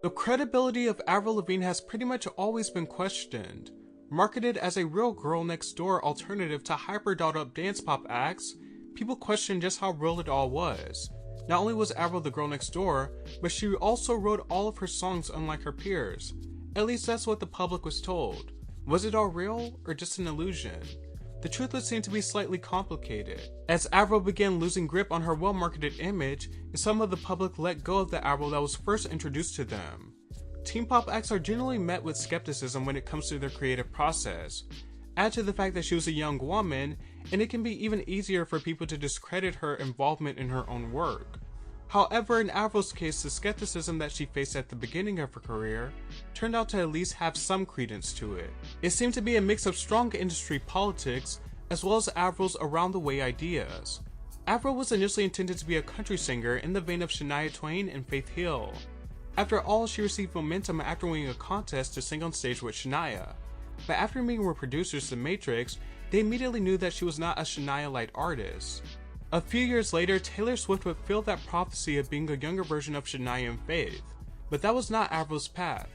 The credibility of Avril Lavigne has pretty much always been questioned. Marketed as a real girl next door alternative to hyper dolled up dance pop acts, people questioned just how real it all was. Not only was Avril the girl next door, but she also wrote all of her songs unlike her peers. At least that's what the public was told. Was it all real, or just an illusion? The truth would seem to be slightly complicated, as Avril began losing grip on her well-marketed image, and some of the public let go of the Avril that was first introduced to them. Teen pop acts are generally met with skepticism when it comes to their creative process. Add to the fact that she was a young woman, and it can be even easier for people to discredit her involvement in her own work. However, in Avril's case, the skepticism that she faced at the beginning of her career turned out to at least have some credence to it. It seemed to be a mix of strong industry politics as well as Avril's around-the-way ideas. Avril was initially intended to be a country singer in the vein of Shania Twain and Faith Hill. After all, she received momentum after winning a contest to sing on stage with Shania. But after meeting with producers The Matrix, they immediately knew that she was not a Shania-like artist. A few years later, Taylor Swift would fill that prophecy of being a younger version of Shania and Faith, but that was not Avril's path.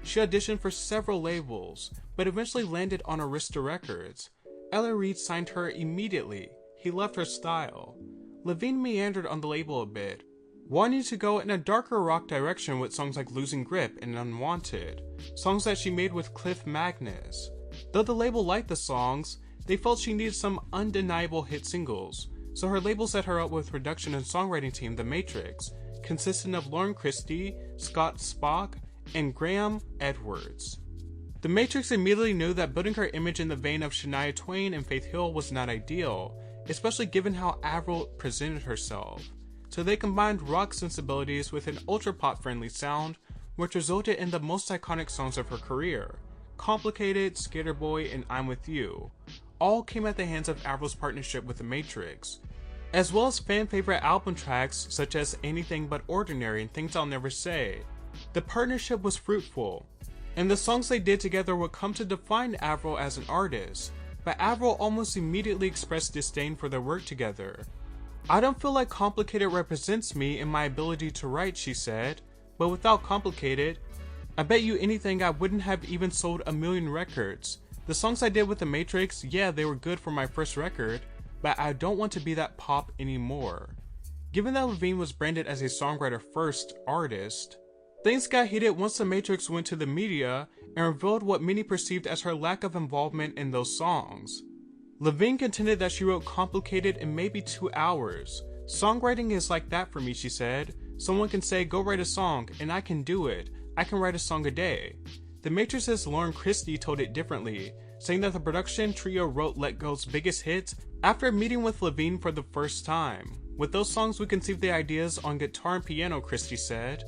She auditioned for several labels, but eventually landed on Arista Records. L.A. Reid signed her immediately. He loved her style. Lavigne meandered on the label a bit, wanting to go in a darker rock direction with songs like Losing Grip and Unwanted, songs that she made with Cliff Magnus. Though the label liked the songs, they felt she needed some undeniable hit singles, so her label set her up with production and songwriting team The Matrix, consisting of Lauren Christie, Scott Spock, and Graham Edwards. The Matrix immediately knew that building her image in the vein of Shania Twain and Faith Hill was not ideal, especially given how Avril presented herself. So they combined rock sensibilities with an ultra-pop friendly sound, which resulted in the most iconic songs of her career. Complicated, Skater Boy, and I'm With You all came at the hands of Avril's partnership with The Matrix, as well as fan-favorite album tracks such as Anything But Ordinary and Things I'll Never Say. The partnership was fruitful, and the songs they did together would come to define Avril as an artist, but Avril almost immediately expressed disdain for their work together. "I don't feel like Complicated represents me and my ability to write," she said, "but without Complicated, I bet you anything I wouldn't have even sold 1 million records. The songs I did with The Matrix, yeah, they were good for my first record, but I don't want to be that pop anymore." Given that Lavigne was branded as a songwriter-first artist, things got heated once The Matrix went to the media and revealed what many perceived as her lack of involvement in those songs. Lavigne contended that she wrote Complicated in maybe 2 hours. "Songwriting is like that for me," she said. "Someone can say, go write a song, and I can do it. I can write a song a day." The Matrix's Lauren Christie told it differently, saying that the production trio wrote Let Go's biggest hits after meeting with Lavigne for the first time. "With those songs we conceived the ideas on guitar and piano," Christie said.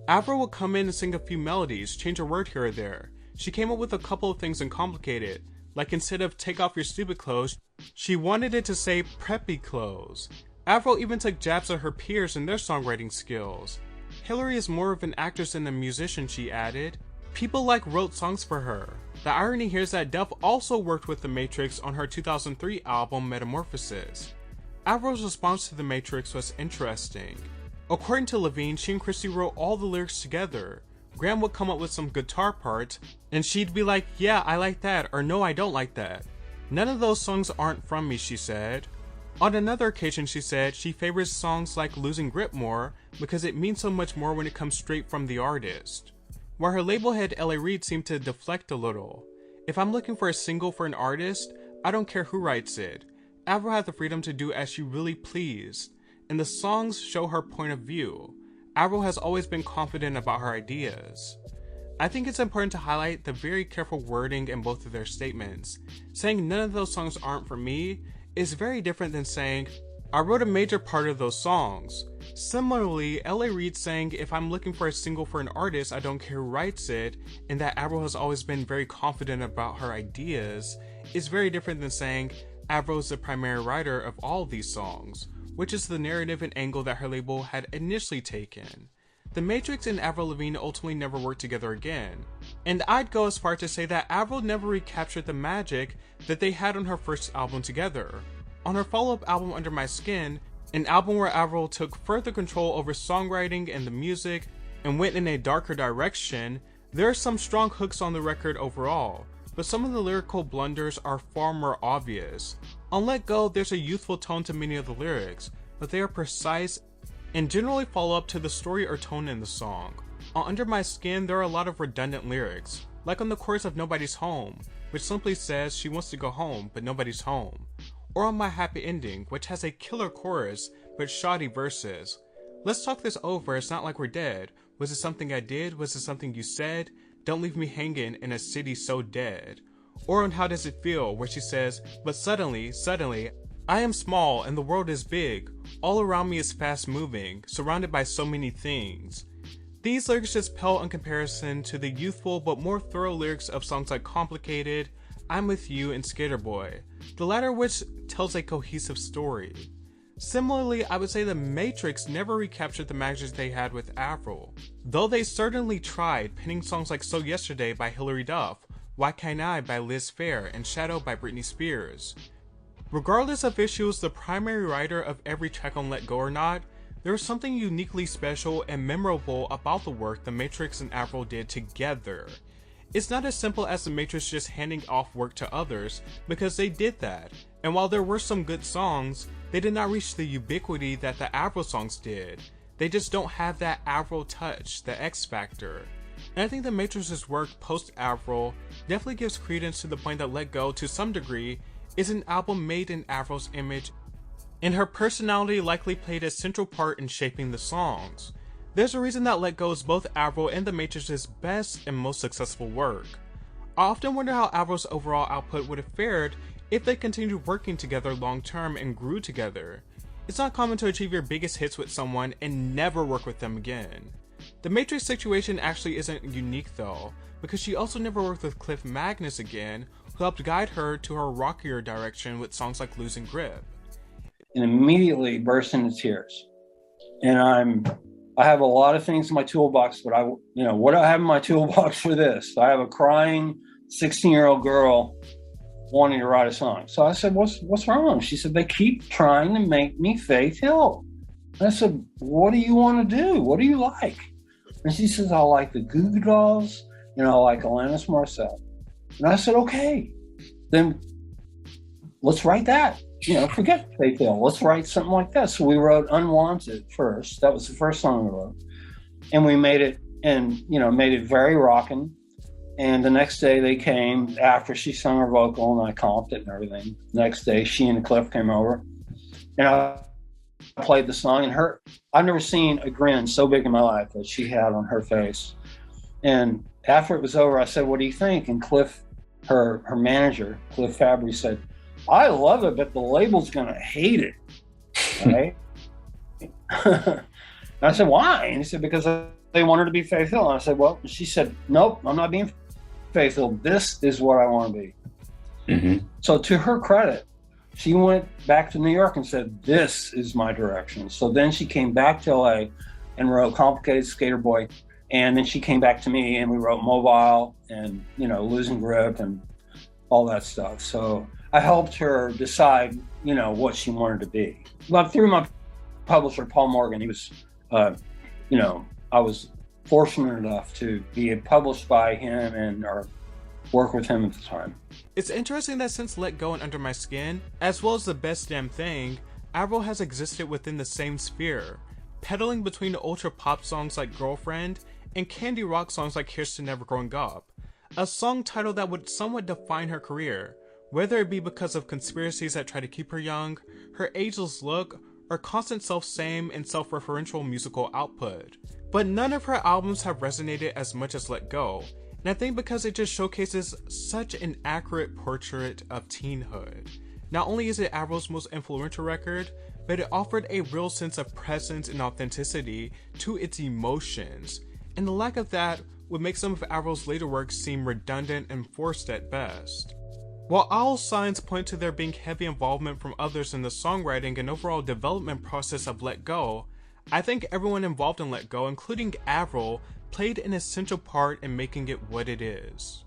Avril would come in and sing a few melodies, change a word here or there. She came up with a couple of things in Complicated, like instead of take off your stupid clothes, she wanted it to say preppy clothes. Avril even took jabs at her peers and their songwriting skills. "Hillary is more of an actress than a musician," she added. People wrote songs for her. The irony here is that Duff also worked with The Matrix on her 2003 album Metamorphosis. Avril's response to The Matrix was interesting. According to Lavigne, she and Christie wrote all the lyrics together. Graham would come up with some guitar parts, and she'd be like, "Yeah, I like that," or "No, I don't like that." "None of those songs aren't from me," she said. On another occasion, she said she favors songs like Losing Grip more because it means so much more when it comes straight from the artist. While her label head L.A. Reid seemed to deflect a little. "If I'm looking for a single for an artist, I don't care who writes it." Avril had the freedom to do as she really pleased, and the songs show her point of view. Avril has always been confident about her ideas. I think it's important to highlight the very careful wording in both of their statements. Saying "none of those songs aren't for me" is very different than saying "I wrote a major part of those songs." Similarly, L.A. Reid saying "if I'm looking for a single for an artist, I don't care who writes it," and that Avril has always been very confident about her ideas, is very different than saying Avril is the primary writer of all of these songs, which is the narrative and angle that her label had initially taken. The Matrix and Avril Lavigne ultimately never worked together again, and I'd go as far to say that Avril never recaptured the magic that they had on her first album together. On her follow-up album Under My Skin, an album where Avril took further control over songwriting and the music, and went in a darker direction, there are some strong hooks on the record overall, but some of the lyrical blunders are far more obvious. On Let Go, there's a youthful tone to many of the lyrics, but they are precise and generally follow up to the story or tone in the song. On Under My Skin, there are a lot of redundant lyrics, like on the chorus of Nobody's Home, which simply says she wants to go home, but nobody's home. Or on My Happy Ending, which has a killer chorus, but shoddy verses. Let's talk this over, it's not like we're dead. Was it something I did? Was it something you said? Don't leave me hanging in a city so dead. Or on How Does It Feel, where she says, but suddenly, I am small and the world is big. All around me is fast moving, surrounded by so many things. These lyrics just pale in comparison to the youthful but more thorough lyrics of songs like Complicated, I'm With You, and Skater Boy, the latter which tells a cohesive story. Similarly, I would say The Matrix never recaptured the magic they had with Avril, though they certainly tried, penning songs like So Yesterday by Hilary Duff, Why Can't I by Liz Phair, and Shadow by Britney Spears. Regardless of if she was the primary writer of every track on Let Go or not, there was something uniquely special and memorable about the work The Matrix and Avril did together. It's not as simple as The Matrix just handing off work to others, because they did that, and while there were some good songs, they did not reach the ubiquity that the Avril songs did. They just don't have that Avril touch, the X factor. And I think The Matrix's work post-Avril definitely gives credence to the point that Let Go, to some degree, is an album made in Avril's image, and her personality likely played a central part in shaping the songs. There's a reason that Let Go is both Avril and The Matrix's best and most successful work. I often wonder how Avril's overall output would have fared if they continued working together long term and grew together. It's not common to achieve your biggest hits with someone and never work with them again. The Matrix situation actually isn't unique though, because she also never worked with Cliff Magnus again, who helped guide her to her rockier direction with songs like Losing Grip. And immediately burst into tears. And I have a lot of things in my toolbox, but what do I have in my toolbox for this? I have a crying 16-year-old girl wanting to write a song. So I said, what's wrong? She said, they keep trying to make me Faith Hill. And I said, what do you want to do? What do you like? And she says, I like the Goo Goo Dolls, I like Alanis Morissette. And I said, okay, then let's write that. Forget Faith Hill. Let's write something like that. So we wrote Unwanted first. That was the first song we wrote. And we made it, made it very rockin'. And the next day they came after she sung her vocal and I comped it and everything. Next day, she and Cliff came over and I played the song, and I've never seen a grin so big in my life that she had on her face. And after it was over, I said, what do you think? And Cliff, her manager, Cliff Fabry, said, I love it, but the label's going to hate it. Right? And I said, why? And he said, because they want her to be Faith Hill. And I said, well, she said, nope, I'm not being Faith Hill. This is what I want to be. Mm-hmm. So to her credit, she went back to New York and said, this is my direction. So then she came back to LA and wrote Complicated, Skater Boy. And then she came back to me and we wrote Mobile and, Losing Grip and all that stuff. So I helped her decide, what she wanted to be. But through my publisher, Paul Morgan, he was, I was fortunate enough to be published by him and work with him at the time. It's interesting that since Let Go and Under My Skin, as well as The Best Damn Thing, Avril has existed within the same sphere, pedaling between ultra pop songs like Girlfriend and candy rock songs like Here's to Never Growing Up, a song title that would somewhat define her career, whether it be because of conspiracies that try to keep her young, her ageless look, or constant self-same and self-referential musical output. But none of her albums have resonated as much as Let Go, and I think because it just showcases such an accurate portrait of teenhood. Not only is it Avril's most influential record, but it offered a real sense of presence and authenticity to its emotions, and the lack of that would make some of Avril's later works seem redundant and forced at best. While all signs point to there being heavy involvement from others in the songwriting and overall development process of Let Go, I think everyone involved in Let Go, including Avril, played an essential part in making it what it is.